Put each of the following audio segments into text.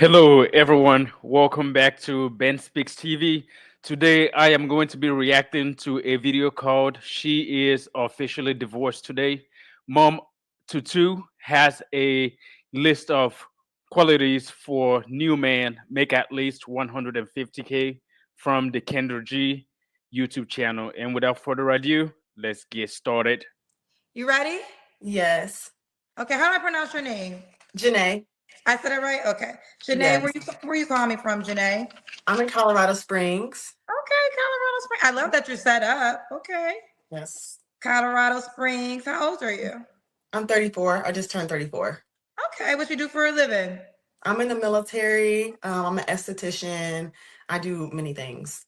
Hello, everyone. Welcome back to Ben Speaks TV. Today, I am going to be reacting to a video called She is Officially Divorced Today. Mom Tutu has a list of qualities for new man make at least 150K from the Kendra G YouTube channel. And without further ado, let's get started. You ready? Yes. Okay, how do I pronounce your name? Janae. I said it right? Okay. Janae, Yes. where you calling me from, Janae? I'm in Colorado Springs. Okay, Colorado Springs. I love that you're set up. Okay. Yes. Colorado Springs. How old are you? I'm 34. I just turned 34. Okay, what you do for a living? I'm in the military. I'm an esthetician. I do many things.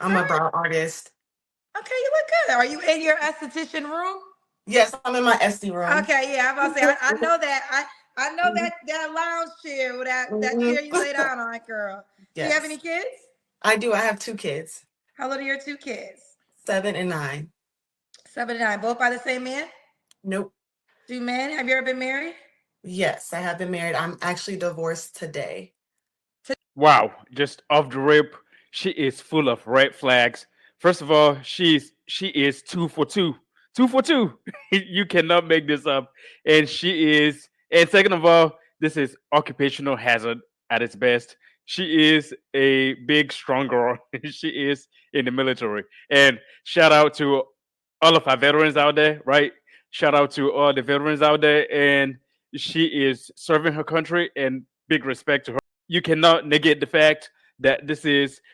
I'm a brow artist. Okay, you look good. Are you in your esthetician room? Yes, I'm in my SD room. Okay, yeah, I'm about to say I know that. I know that lounge chair or that chair you lay down on, girl. Do you have any Yes. kids? I do. I have two kids, How old are your two kids? 7 and 9. 7 and 9. Both by the same man? Nope. Two men. Have you ever been married? Yes, I have been married. I'm actually divorced today. Wow, just off the rip, she is full of red flags. First of all, she is 2 for 2. 2 for 2. You cannot make this up. And second of all, this is occupational hazard at its best. She is a big, strong girl. She is in the military. And shout out to all of our veterans out there, right? Shout out to all the veterans out there. And she is serving her country, and big respect to her. You cannot negate the fact that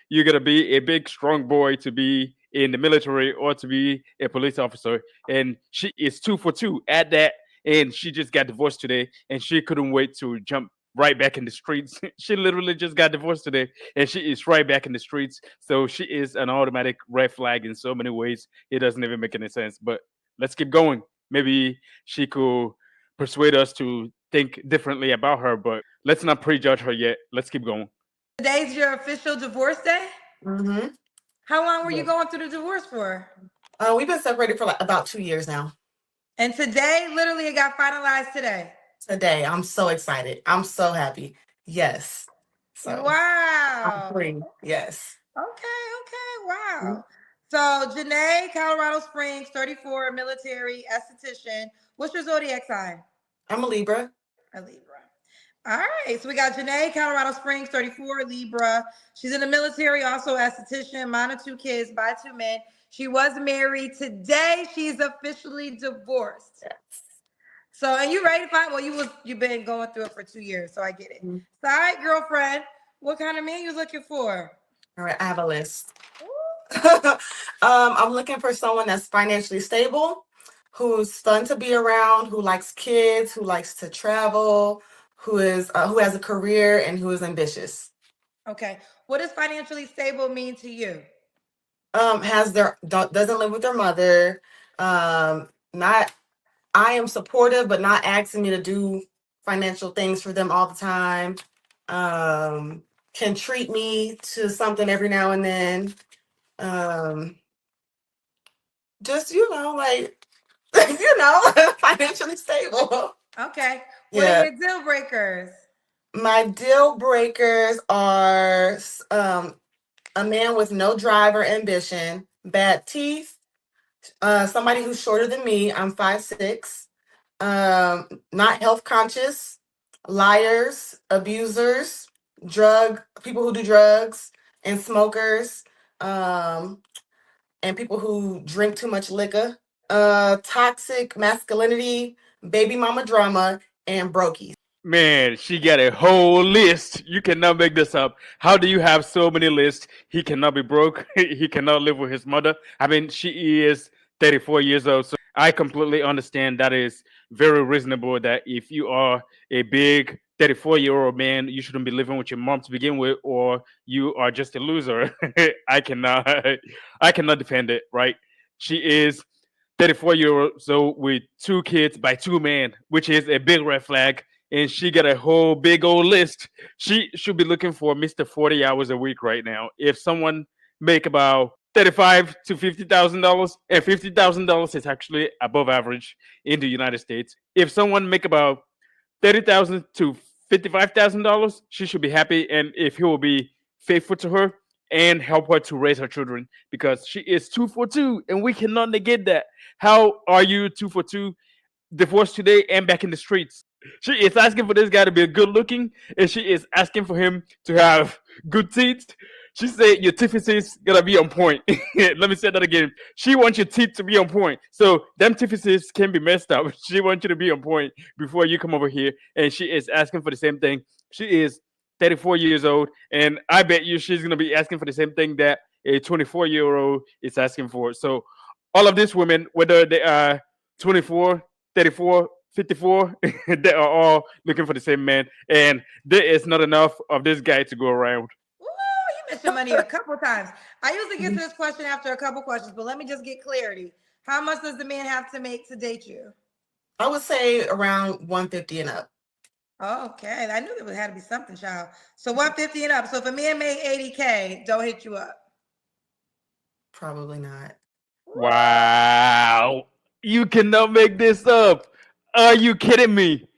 you're gonna be a big strong boy to be in the military or to be a police officer, and she is 2 for 2 at that. And she just got divorced today, and she couldn't wait to jump right back in the streets. She literally just got divorced today, and she is right back in the streets. So she is an automatic red flag in so many ways. It doesn't even make any sense. But let's keep going. Maybe she could persuade us to think differently about her, but let's not prejudge her yet. Let's keep going. Today's your official divorce day? Mm-hmm. How long were you Yes. going through the divorce for? We've been separated for like about 2 years now. And today, literally, it got finalized today. Today, I'm so excited. I'm so happy. Yes. So I'm Wow. free. Yes. Okay, wow. So, Janae, Colorado Springs, 34, military, esthetician. What's your zodiac sign? I'm a Libra. A Libra. All right, so we got Janae, Colorado Springs, 34, Libra. She's in the military, also esthetician, mom of 2 kids by 2 men. She was married. Today, she's officially divorced. Yes. So, and you ready to find? Well, you've been going through it for 2 years, so I get it. Mhm. So, all right, girlfriend, what kind of man you looking for? All right, I have a list. I'm looking for someone that's financially stable, who's fun to be around, who likes kids, who likes to travel, who has a career, and who is ambitious. Okay, what does financially stable mean to you? Doesn't live with their mother. Not I am supportive, but not asking me to do financial things for them all the time. Can treat me to something every now and then. Just like financially stable. Okay, what are Yeah. your deal breakers? My deal breakers are a man with no drive or ambition, bad teeth, somebody who's shorter than me. I'm 5'6", not health conscious, liars, abusers, people who do drugs, and smokers, and people who drink too much liquor, toxic masculinity, baby mama drama, and brokies. Man, she got a whole list. You cannot make this up. How do you have so many lists? He cannot be broke. He cannot live with his mother. I mean, she is 34 years old. So I completely understand that is very reasonable that if you are a big 34-year-old man, you shouldn't be living with your mom to begin with, or you are just a loser. I cannot I cannot defend it, right? She is 34 years old with 2 kids by 2 men, which is a big red flag. And she got a whole big old list. She should be looking for Mr. 40 hours a week right now. If someone make about 35 to $50,000, and $50,000 is actually above average in the United States. If someone make about 30,000 to $55,000, she should be happy. And if he will be faithful to her and help her to raise her children, because she is 2 for 2, and we cannot negate that. How are you 2 for 2, divorced today and back in the streets? She is asking for this guy to be good looking, and she is asking for him to have good teeth. She said your teeth is gonna be on point. Let me say that again. She wants your teeth to be on point. So them teeth can be messed up. She wants you to be on point before you come over here. And she is asking for the same thing. She is 34 years old, and I bet you she's gonna be asking for the same thing that a 24-year-old is asking for. So all of these women, whether they are 24, 34, 54, they are all looking for the same man, and there is not enough of this guy to go around. Ooh, you mentioned money a couple times. I usually get to this question after a couple questions, but let me just get clarity. How much does the man have to make to date you? I would say around 150 and up. Okay, I knew there had to be something, child. So 150 and up. So if a man made 80K, don't hit you up. Probably not. Wow. You cannot make this up. Are you kidding me?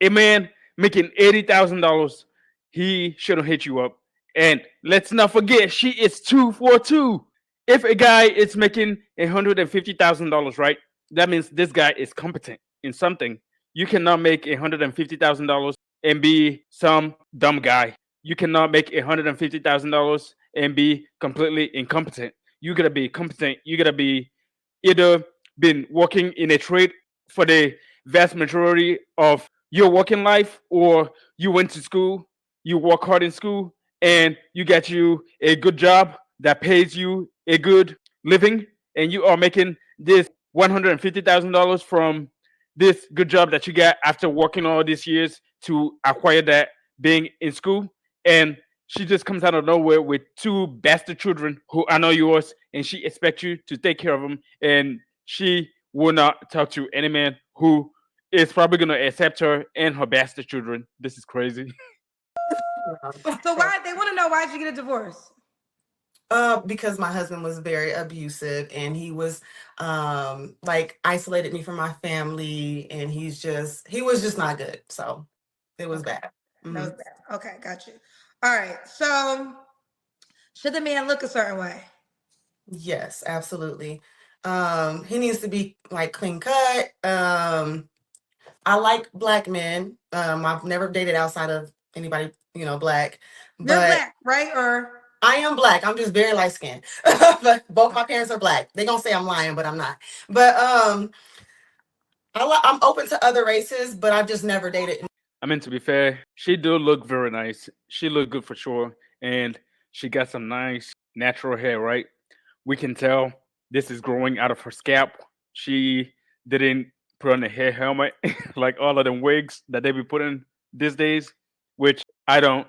A man making $80,000, he shouldn't hit you up. And let's not forget, she is 2 for 2. If a guy is making $150,000, right? That means this guy is competent in something. You cannot make $150,000 and be some dumb guy. You cannot make $150,000 and be completely incompetent. You gotta be competent. You gotta be either been working in a trade for the vast majority of your working life, or you went to school, you work hard in school, and you get you a good job that pays you a good living, and you are making this $150,000 from this good job that you got after working all these years to acquire that being in school. And she just comes out of nowhere with two bastard children who are not yours, and she expects you to take care of them, and she will not talk to any man who is probably going to accept her and her bastard children. This is crazy. So why they want to know, why'd you get a divorce? Because my husband was very abusive, and he was like isolated me from my family, and he was just not good. So it was Okay. bad. That was Mhm. bad. Okay, got you. All right. So should the man look a certain way? Yes, absolutely. He needs to be like clean cut. I like black men. I've never dated outside of anybody, black, You're but black, right? Or I am black. I'm just very light skinned. But both my parents are black. They gonna say I'm lying, but I'm not. But I'm open to other races, but I've just never dated. I mean, to be fair, she do look very nice. She look good for sure, and she got some nice natural hair, right? We can tell this is growing out of her scalp. She didn't put on a hair helmet like all of them wigs that they be putting these days, which I don't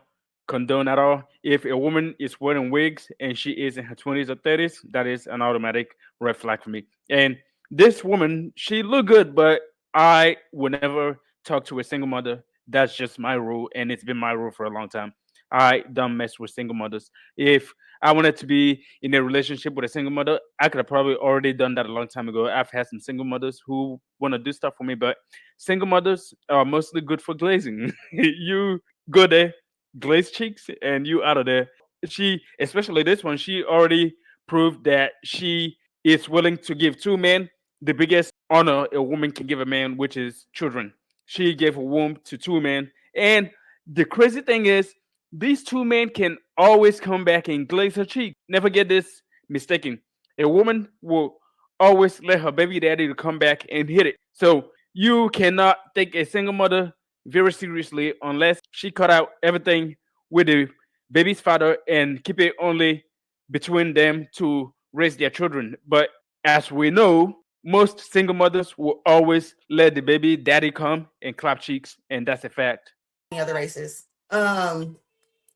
condone at all. If a woman is wearing wigs and she is in her 20s or 30s, that is an automatic red flag for me. And this woman, she look good, but I would never talk to a single mother. That's just my rule, and it's been my rule for a long time. I don't mess with single mothers. If I wanted to be in a relationship with a single mother, I could have probably already done that a long time ago. I've had some single mothers who want to do stuff for me, but single mothers are mostly good for glazing. You go there, glaze cheeks, and you out of there. She, especially this one, she already proved that she is willing to give two men the biggest honor a woman can give a man, which is children. She gave a womb to two men, and the crazy thing is, these two men can always come back and glaze her cheek. Never get this mistaken. A woman will always let her baby daddy to come back and hit it. So you cannot take a single mother very seriously unless she cut out everything with the baby's father and keep it only between them to raise their children. But as we know, most single mothers will always let the baby daddy come and clap cheeks, and that's a fact. Any other races.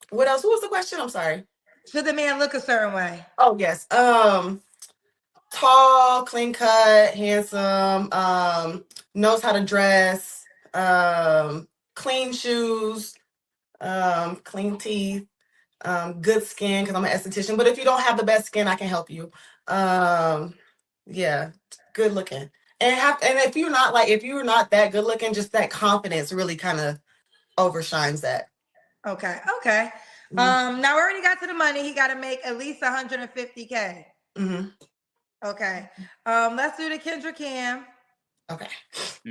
What else? What was the question? I'm sorry. should the man look a certain way? Oh yes. Tall, clean cut, handsome, knows how to dress, clean shoes, clean teeth, good skin because I'm an esthetician. But if you don't have the best skin, I can help you. Yeah, good looking. And if you're not that good looking, just that confidence really kind of overshines that. Okay. Okay. Now we already got to the money. He got to make at least 150K. Mm-hmm. Okay. Let's do the Kendra Cam. Okay.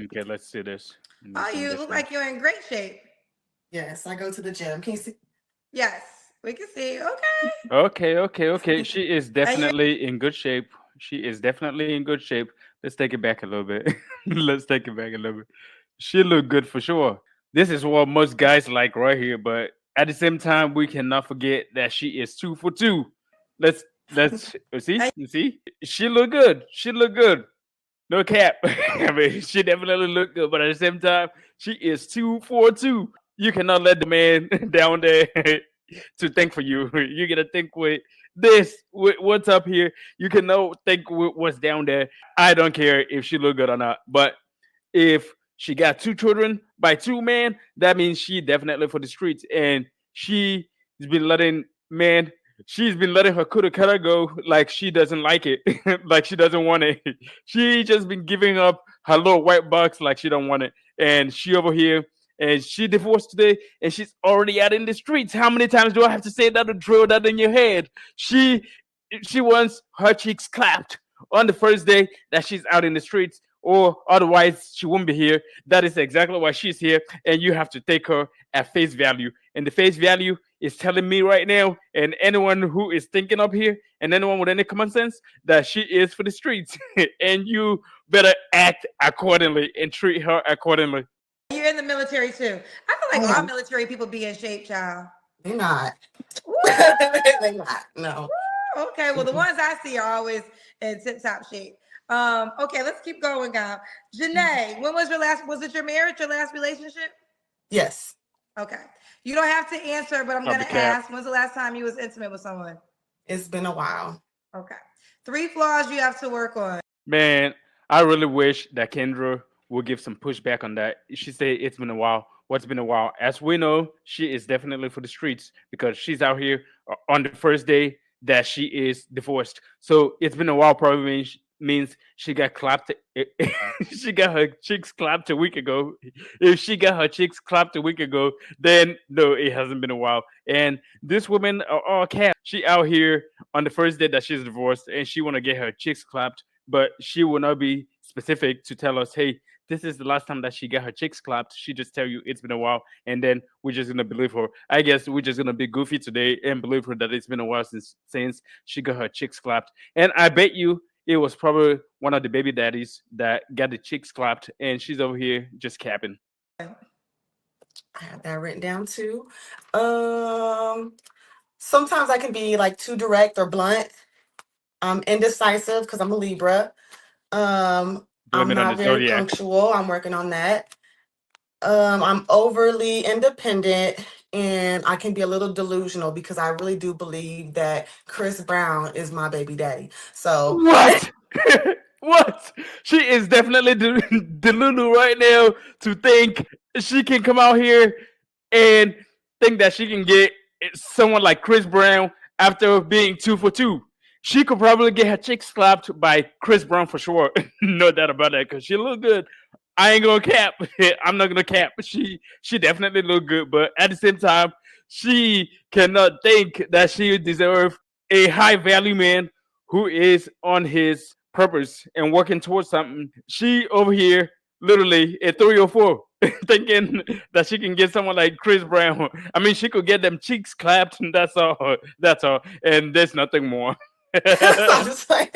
Okay, let's see this. Let me Oh, bring you this look in. like you're in great shape. Yes, I go to the gym. Can you see? Yes, we can see. Okay. Okay. She is And you definitely in good shape. She is definitely in good shape. Let's take it back a little bit. Let's take it back a little bit. She look good for sure. This is what most guys like right here, but at the same time, we cannot forget that she is 2 for 2. Let's you see? She look good. She look good. No cap. I mean, she definitely look good, but at the same time, she is 2 for 2. You cannot let the man down there to think for you. You gotta think with this, with what's up here. You cannot think with what's down there. I don't care if she look good or not, but if she got 2 children by 2 men, that means she definitely for the streets, and she's been letting man. She's been letting her kuda kuda go like she doesn't like it, like she doesn't want it. She just been giving up her little white box like she don't want it, and she over here and she divorced today, and she's already out in the streets. How many times do I have to say that to drill that in your head? She she wants her cheeks clapped on the first day that she's out in the streets, or otherwise she won't be here. That is exactly why she's here, and you have to take her at face value. And the face value is telling me right now, and anyone who is thinking up here, and anyone with any common sense, that she is for the streets, and you better act accordingly and treat her accordingly. you're in the military too. I feel I like all am. military people be in shape, child. They're not. Woo! They're not. No. Okay, well, the Mm-mm. ones I see are always in tip top shape. Okay, let's keep going, guys. Mhm. Janae, when was your last? Was it your marriage, your last relationship? Yes. Okay, you don't have to answer, but I'm I'll gonna be cap. ask. When's the last time you was intimate with someone? It's been a while. Okay, 3 flaws you have to work on. Man, I really wish that Kendra will give some pushback on that. She said it's been a while. What's been a while? As we know, she is definitely for the streets because she's out here on the first day that she is divorced. So it's been a while. Probably means she got clapped. She got her cheeks clapped a week ago. If she got her cheeks clapped a week ago, then no, it hasn't been a while. And this woman are all cap. She out here on the first day that she's divorced, and she want to get her cheeks clapped, but she will not be specific to tell us, hey, this is the last time that she got her cheeks clapped. She just tell you it's been a while, and then we're just gonna believe her. I guess we're just gonna be goofy today and believe her that it's been a while since she got her cheeks clapped. And I bet you it was probably one of the baby daddies that got the cheeks clapped, and she's over here just capping. I have that written down too. Um, Sometimes I can be like too direct or blunt. I'm indecisive because I'm a Libra. Blame I'm it on the not very zodiac. punctual. I'm working on that. I'm overly independent and I can be a little delusional because I really do believe that Chris Brown is my baby daddy. So What? What? She is definitely delulu right now to think she can come out here and think that she can get someone like Chris Brown after being 2 for 2. She could probably get her chick slapped by Chris Brown for sure. No doubt about that, because she look good. I ain't gonna cap. I'm not gonna cap. She definitely look good, but at the same time, she cannot think that she deserve a high value man who is on his purpose and working towards something. She over here literally a 3 or 4 thinking that she can get someone like Chris Brown. I mean, she could get them cheeks clapped, and that's all. That's all. And there's nothing more. I'm just like,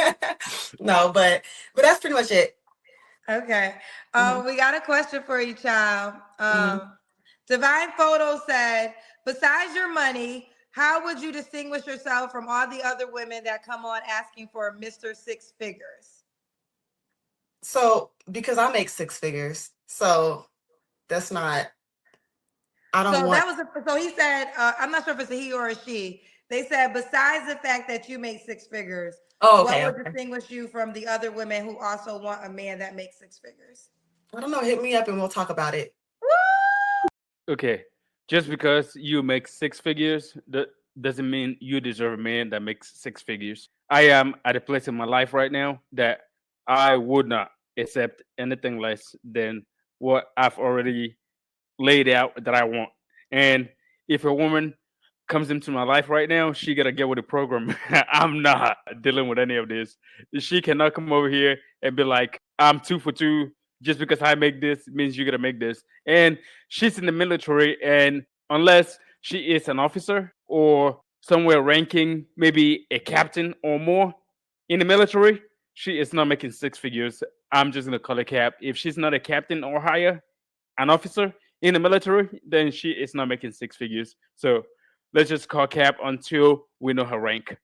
no, but that's pretty much it. Okay, Mhm, we got a question for you, child. mhm. Divine Photo said, besides your money, how would you distinguish yourself from all the other women that come on asking for Mr. Six Figures? So because I make six figures, so that's not. I don't So want. that was so he said, I'm not sure if it's a he or a she. They said, besides the fact that you make 6 figures, Oh, what okay, would okay. distinguish you from the other women who also want a man that makes 6 figures? I don't know. Hit me up and we'll talk about it. Woo! Okay, just because you make 6 figures, that doesn't mean you deserve a man that makes 6 figures. I am at a place in my life right now that I would not accept anything less than what I've already laid out that I want. And if a woman comes into my life right now, she gotta get with the program. I'm not dealing with any of this. She cannot come over here and be like, I'm 2 for 2. Just because I make this means you gotta make this. And she's in the military, and unless she is an officer or somewhere ranking maybe a captain or more in the military, she is not making 6 figures. I'm just gonna call it cap. If she's not a captain or higher, an officer in the military, then she is not making 6 figures. So let's just call cap until we know her rank.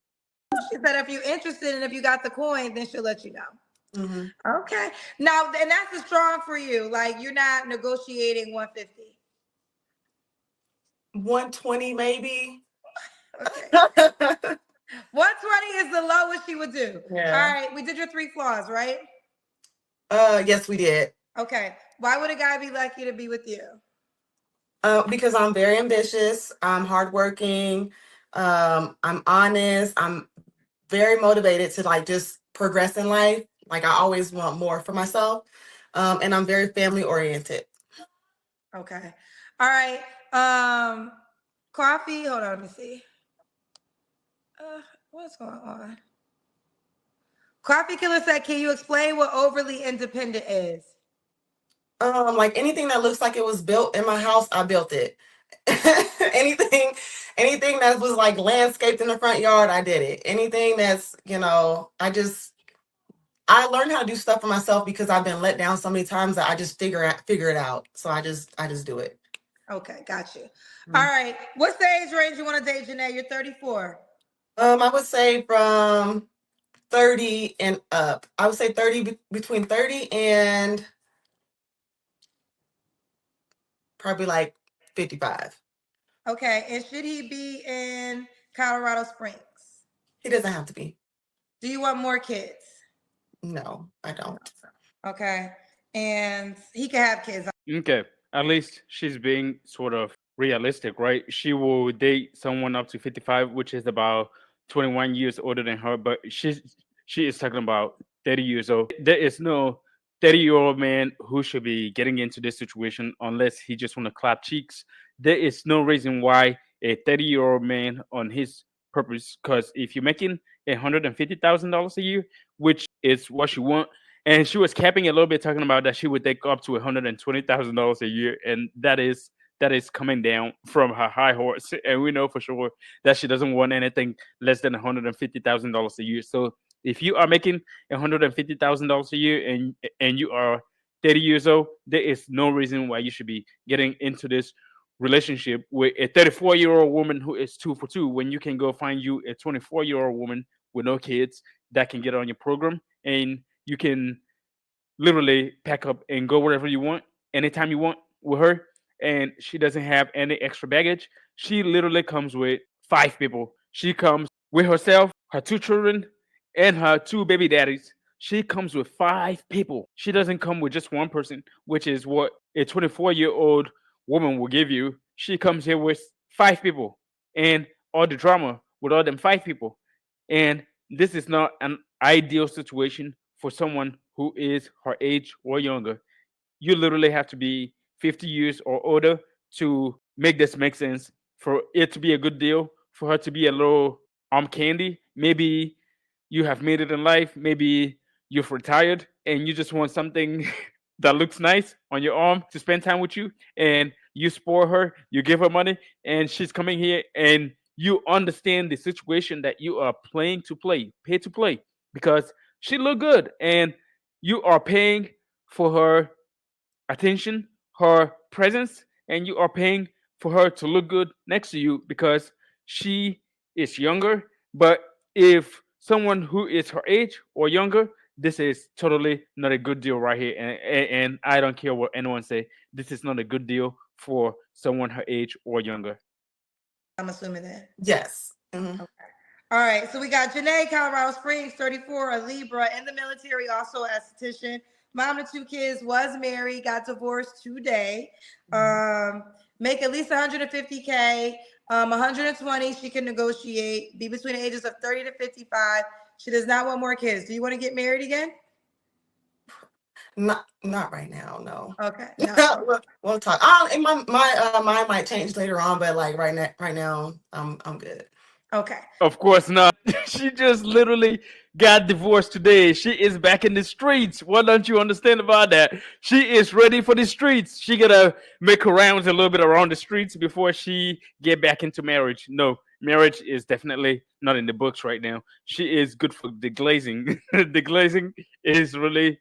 She said if you're interested and if you got the coin, then she'll let you know. Mm-hmm. Okay. Now, and that's a strong for you. Like you're not negotiating 150. 120 maybe. Okay. 120 is the lowest she would do. Yeah. All right. We did your 3 flaws, right? Yes, we did. Okay. Why would a guy be lucky to be with you? Because I'm very ambitious. I'm hardworking. I'm honest. I'm very motivated to like just progress in life. Like I always want more for myself. And I'm very family oriented. Okay. All right. Coffee. Hold on. Let me see. What's going on? Coffee Killer said, can you explain what overly independent is? Like anything that looks like it was built in my house, I built it. anything that was like landscaped in the front yard, I did it. Anything that's, I learned how to do stuff for myself because I've been let down so many times that I just figure it out. So I just do it. Okay, got you. All right. What's the age range you want to date, Janae? You're 34. I would say from 30 and up. I would say 30 between 30 and probably like 55. Okay, and should he be in Colorado Springs? He doesn't have to be. Do you want more kids? No, I don't. Okay, and he can have kids. Okay. At least she's being sort of realistic, right? She will date someone up to 55, which is about 21 years older than her, but she is talking about 30 years old. There is no 30-year-old man who should be getting into this situation unless he just want to clap cheeks. There is no reason why a 30-year-old man on his purpose, because if you're making $150,000 a year, which is what you want, and she was capping a little bit, talking about that she would take up to $120,000 a year, and that is coming down from her high horse, and we know for sure that she doesn't want anything less than $150,000 a year. So if you are making $150,000 a year and you are 30 years old, there is no reason why you should be getting into this relationship with a 34-year-old woman who is 2 for 2 when you can go find you a 24-year-old woman with no kids that can get on your program, and you can literally pack up and go wherever you want, anytime you want with her. And she doesn't have any extra baggage. She literally comes with 5 people. She comes with herself, her 2 children, and her 2 baby daddies. She comes with 5 people. She doesn't come with just one person, which is what a 24-year-old woman will give you. She comes here with 5 people and all the drama with all them 5 people. And this is not an ideal situation for someone who is her age or younger. You literally have to be 50 years or older to make this make sense, for it to be a good deal, for her to be a little arm candy. Maybe you have made it in life, maybe you've retired and you just want something that looks nice on your arm to spend time with you, and you spoil her, you give her money, and she's coming here, and you understand the situation that you are playing to play, pay to play, because she look good and you are paying for her attention, her presence, and you are paying for her to look good next to you because she is younger. But if someone who is her age or younger, this is totally not a good deal right here. And I don't care what anyone say. This is not a good deal for someone her age or younger. I'm assuming that. Yes. Mm-hmm. Okay. All right. So we got Janae, Colorado Springs, 34, a Libra, in the military, also esthetician. Mom to 2 kids, was married, got divorced today. Make at least 150K. 120, she can negotiate. Be between the ages of 30 to 55. She does not want more kids. Do you want to get married again? Not right now, no. Okay, no. We'll talk. And my mind might change later on, but like right now, I'm good. Okay. Of course not. She just literally got divorced today. She is back in the streets. What don't you understand about that? She is ready for the streets. She gotta make her rounds a little bit around the streets before she get back into marriage. No, marriage is definitely not in the books right now. She is good for the glazing. The glazing is literally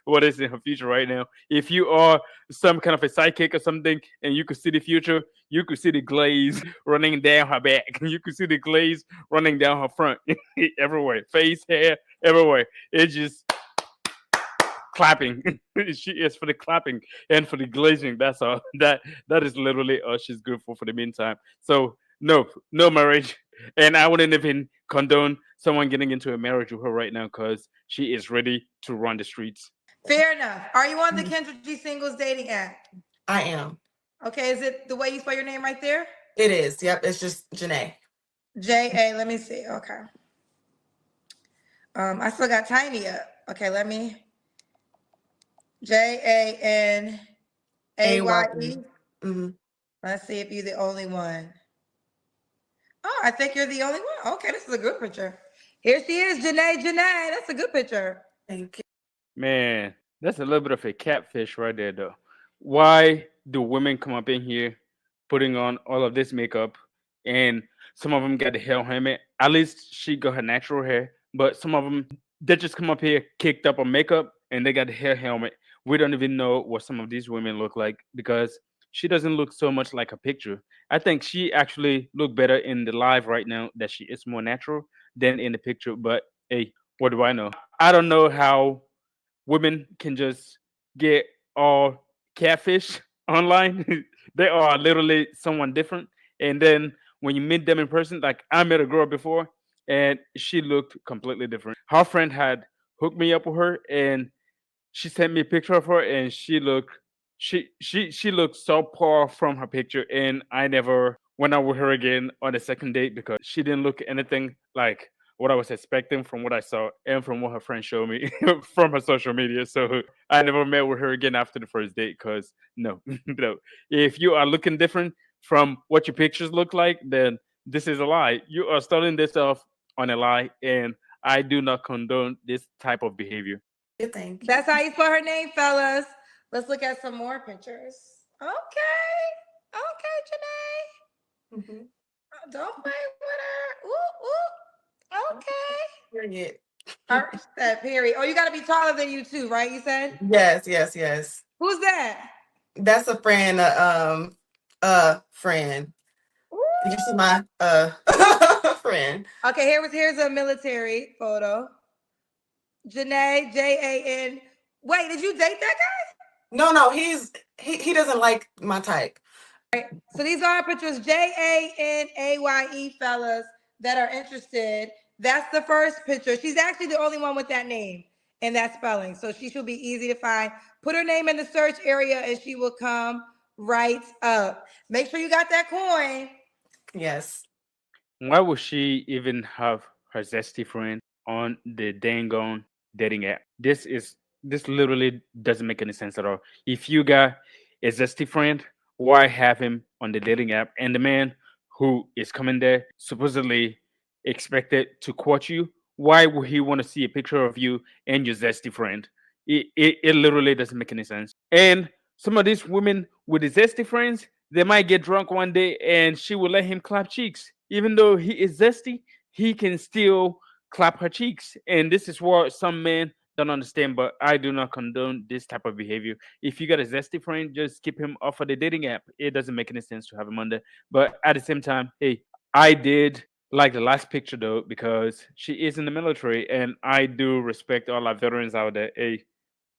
what is in her future right now. If you are some kind of a psychic or something and you could see the future, you could see the glaze running down her back. You could see the glaze running down her front, everywhere, face, hair, everywhere. It's just clapping. She is for the clapping and for the glazing. That's all. That is literally all she's good for the meantime. So no, no marriage, and I wouldn't even condone someone getting into a marriage with her right now because she is ready to run the streets. Fair enough. Are you on the Mhm. Kendra G singles dating app? I am. Okay, is it the way you spell your name right there? It is. Yep. It's just Janae. J-A, let me see. Okay. I still got Tiny up. Okay, let me Janaye. AYE. Mm-hmm. Let's see if you're the only one. Oh, I think you're the only one. Okay, this is a good picture. Here she is, Janae. That's a good picture. Thank you. Man, that's a little bit of a catfish right there, though. Why do women come up in here putting on all of this makeup and some of them got the hair helmet? At least she got her natural hair, but some of them they just come up here kicked up on makeup and they got the hair helmet. We don't even know what some of these women look like because she doesn't look so much like a picture. I think she actually look better in the live right now that she is more natural than in the picture. But hey, what do I know? I don't know how women can just get all catfish online. They are literally someone different. And then when you meet them in person, like I met a girl before and she looked completely different. Her friend had hooked me up with her and she sent me a picture of her and she looked so poor from her picture and I never went out with her again on the second date because she didn't look anything like what I was expecting from what I saw and from what her friend showed me from her social media. So I never met with her again after the first date because no, no. If you are looking different from what your pictures look like, then this is a lie. You are starting this off on a lie, and I do not condone this type of behavior. Good. Thank you. That's how you spell her name, fellas. Let's look at some more pictures. Okay. Okay, Janae. Mm-hmm. Don't play with her. Ooh, ooh. Okay. Period. All right, that Perry. Oh, you got to be taller than you too, right? You said. Yes. Who's that? That's a friend. Friend. Did you see Ooh. my friend? Okay, here's a military photo. Janae, Jan. Wait, did you date that guy? No. He doesn't like my type. So these are pictures, Janaye, fellas that are interested. That's the first picture. She's actually the only one with that name and that spelling. So she should be easy to find. Put her name in the search area and she will come right up. Make sure you got that coin. Yes. Why would she even have her zesty friend on the dang on dating app? This literally doesn't make any sense at all. If you got a zesty friend, why have him on the dating app? And the man who is coming there supposedly expected to court you, why would he want to see a picture of you and your zesty friend? It literally doesn't make any sense. And some of these women with the zesty friends, they might get drunk one day and she will let him clap cheeks. Even though he is zesty, he can still clap her cheeks. And this is what some men don't understand, but I do not condone this type of behavior. If you got a zesty friend, just keep him off of the dating app. It doesn't make any sense to have him on there. But at the same time, hey, I did like the last picture though, because she is in the military and I do respect all our veterans out there. Hey,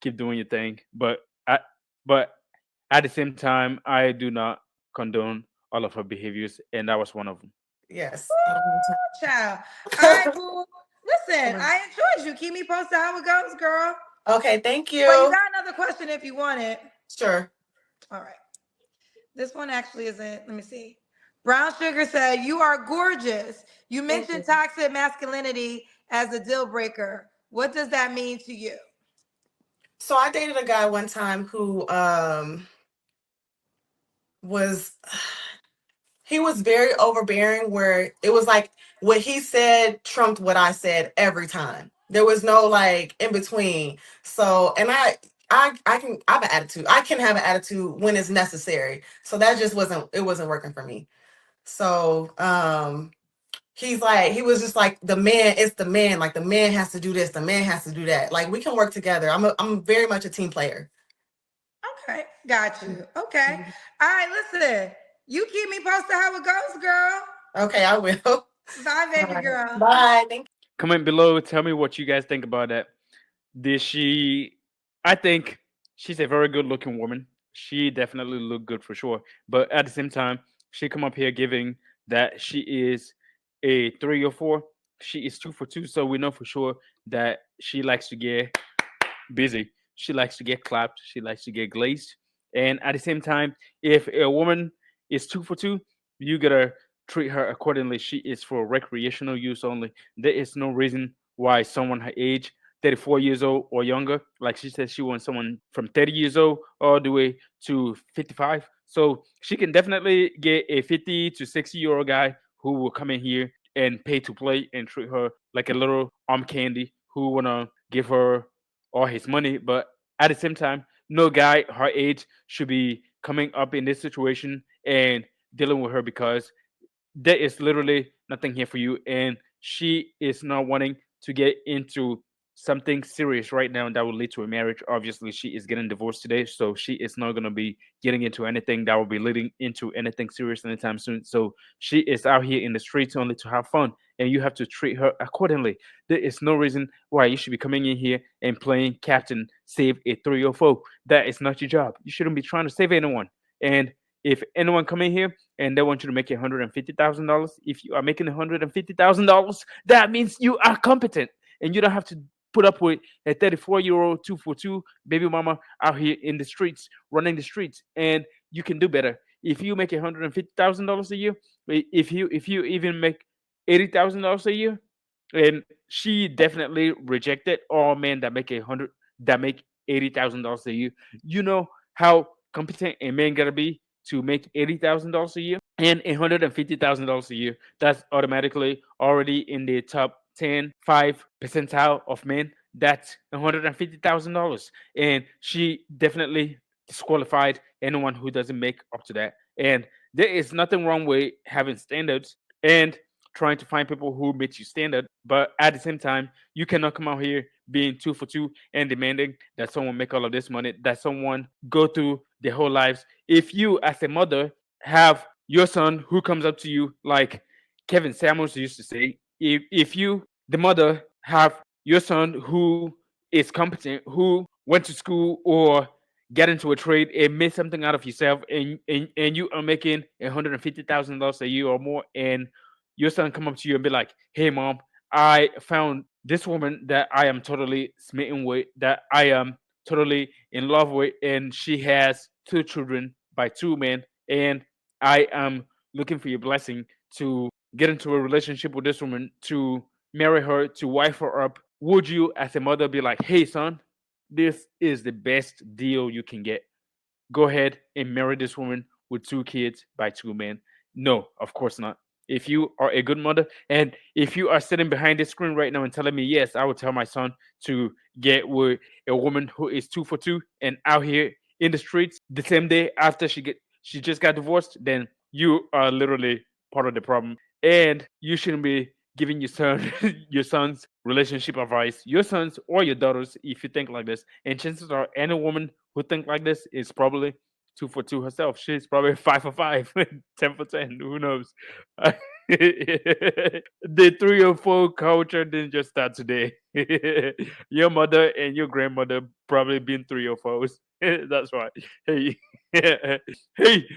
keep doing your thing. But at the same time, I do not condone all of her behaviors, and that was one of them. Yes. Ooh, child. All right, boo. Listen, I enjoyed you. Keep me posted how it goes, girl. Okay, thank But you you. got another question if you want it. Sure. All right. This one actually isn't. Let me see. Brown Sugar said, "You are gorgeous. You Thank mentioned you. toxic masculinity as a deal breaker. What does that mean to you?" So I dated a guy one time who was he was very overbearing, where it was like what he said trumped what I said every time. There was no like in between. So, and I have an attitude. I can have an attitude when it's necessary. So that just wasn't working for me. So he was just like, the man, it's the man, like the man has to do this, the man has to do that. Like we can work together. I'm very much a team player. Okay, got you. Okay. All right, listen. You keep me posted how it goes, girl. Okay, I will. Bye, All baby right. girl. Bye. Thank Comment below. Tell me what you guys think about that. Did she? I think she's a very good looking woman. She definitely look good for sure. But at the same time, she come up here giving that she is a 3 or 4. She is 2 for 2. So we know for sure that she likes to get busy. She likes to get clapped. She likes to get glazed. And at the same time, if a woman is 2 for 2, you gotta treat her accordingly. She is for recreational use only. There is no reason why someone her age, 34 years old or younger, like she said, she wants someone from 30 years old all the way to 55. So she can definitely get a 50 to 60-year-old guy who will come in here and pay to play and treat her like a little arm candy, who wanna give her all his money. But at the same time, no guy her age should be coming up in this situation and dealing with her, because there is literally nothing here for you, and she is not wanting to get into something serious right now that will lead to a marriage. Obviously she is getting divorced today, so she is not going to be getting into anything that will be leading into anything serious anytime soon. So she is out here in the streets only to have fun, and you have to treat her accordingly. There is no reason why you should be coming in here and playing captain save a 3 or 4. That is not your job. You shouldn't be trying to save anyone. And if anyone come in here and they want you to make $150,000, if you are making $150,000, that means you are competent, and you don't have to put up with a 34-year-old 2 for 2 baby mama out here in the streets, running the streets. And you can do better. If you make $150,000 a year, if you even make $80,000 a year, and she definitely rejected all men that make $80,000 a year. You know how competent a man gotta be to make $80,000 a year and $150,000 a year. That's automatically already in the top 5 percentile of men. That's $150,000, and she definitely disqualified anyone who doesn't make up to that. And there is nothing wrong with having standards and trying to find people who meet you standard, but at the same time, you cannot come out here being 2 for 2 and demanding that someone make all of this money, that someone go through their whole lives. If you, as a mother, have your son who comes up to you, like Kevin Samuels used to say, if you, the mother, have your son who is competent, who went to school or get into a trade and make something out of yourself, and you are making $150,000 a year or more, and your son come up to you and be like, "Hey, mom, I found this woman that I am totally smitten with, that I am totally in love with, and she has 2 children by 2 men, and I am looking for your blessing to get into a relationship with this woman, to marry her, to wife her up." Would you, as a mother, be like, "Hey, son, this is the best deal you can get. Go ahead and marry this woman with 2 kids by 2 men"? No, of course not. If you are a good mother, and if you are sitting behind this screen right now and telling me, yes, I would tell my son to get with a woman who is 2 for 2 and out here in the streets the same day after she just got divorced, then you are literally part of the problem. And you shouldn't be giving your son your son's relationship advice, your sons or your daughters, if you think like this. And chances are any woman who think like this is probably 2 for 2 herself. She's probably 5 for 5, 10 for 10. Who knows? The 3 or 4 culture didn't just start today. Your mother and your grandmother probably been 3 or 4s. That's right. Hey, hey,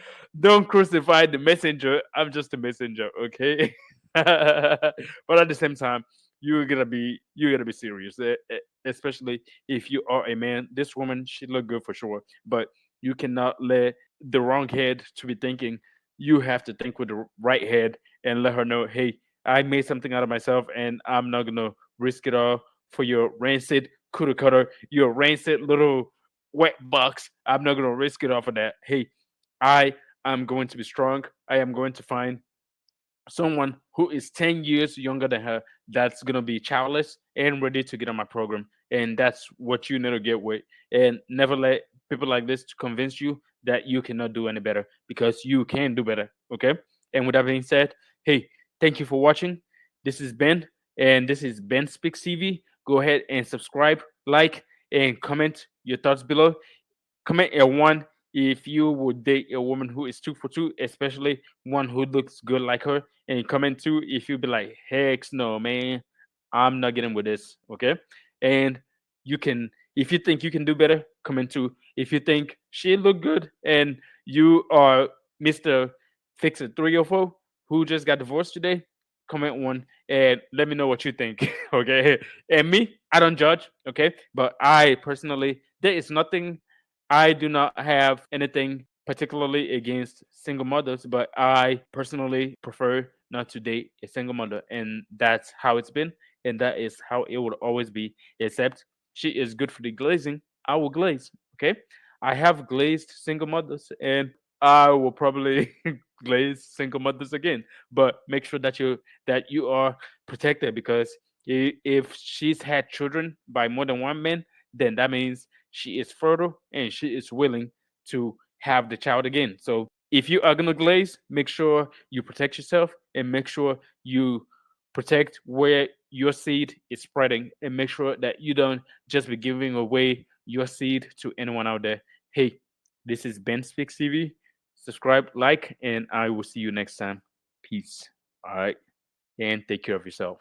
don't crucify the messenger. I'm just a messenger, okay? But at the same time, you gotta be serious, especially if you are a man. This woman, she look good for sure, but you cannot let the wrong head to be thinking. You have to think with the right head and let her know, hey, I made something out of myself, and I'm not gonna risk it all for your rancid cooter cutter, you're a rancid little wet box. I'm not gonna risk it off of that. Hey, I am going to be strong. I am going to find someone who is 10 years younger than her that's going to be childless and ready to get on my program. And that's what you need to get with. And never let people like this to convince you that you cannot do any better, because you can do better. Okay. And with that being said, hey, thank you for watching. This is Ben, and this is Ben Speaks TV. Go ahead and subscribe, like, and comment your thoughts below. Comment a one if you would date a woman who is 2 for 2, especially one who looks good like her. And comment two if you be like, heck no, man, I'm not getting with this. Okay. And you can, if you think you can do better, comment two. If you think she look good and you are Mr. Fixer 304 who just got divorced today, comment one and let me know what you think. Okay. And me, I don't judge. Okay. But I personally, there is nothing, I do not have anything particularly against single mothers, but I personally prefer not to date a single mother. And that's how it's been. And that is how it would always be. Except she is good for the glazing. I will glaze. Okay. I have glazed single mothers, and I will probably glaze single mothers again. But make sure that you are protected, because if she's had children by more than one man, then that means she is fertile and she is willing to have the child again. So if you are gonna glaze, make sure you protect yourself and make sure you protect where your seed is spreading, and make sure that you don't just be giving away your seed to anyone out there. Hey, this is Ben Speaks TV. Subscribe, like, and I will see you next time. Peace. All right. And take care of yourself.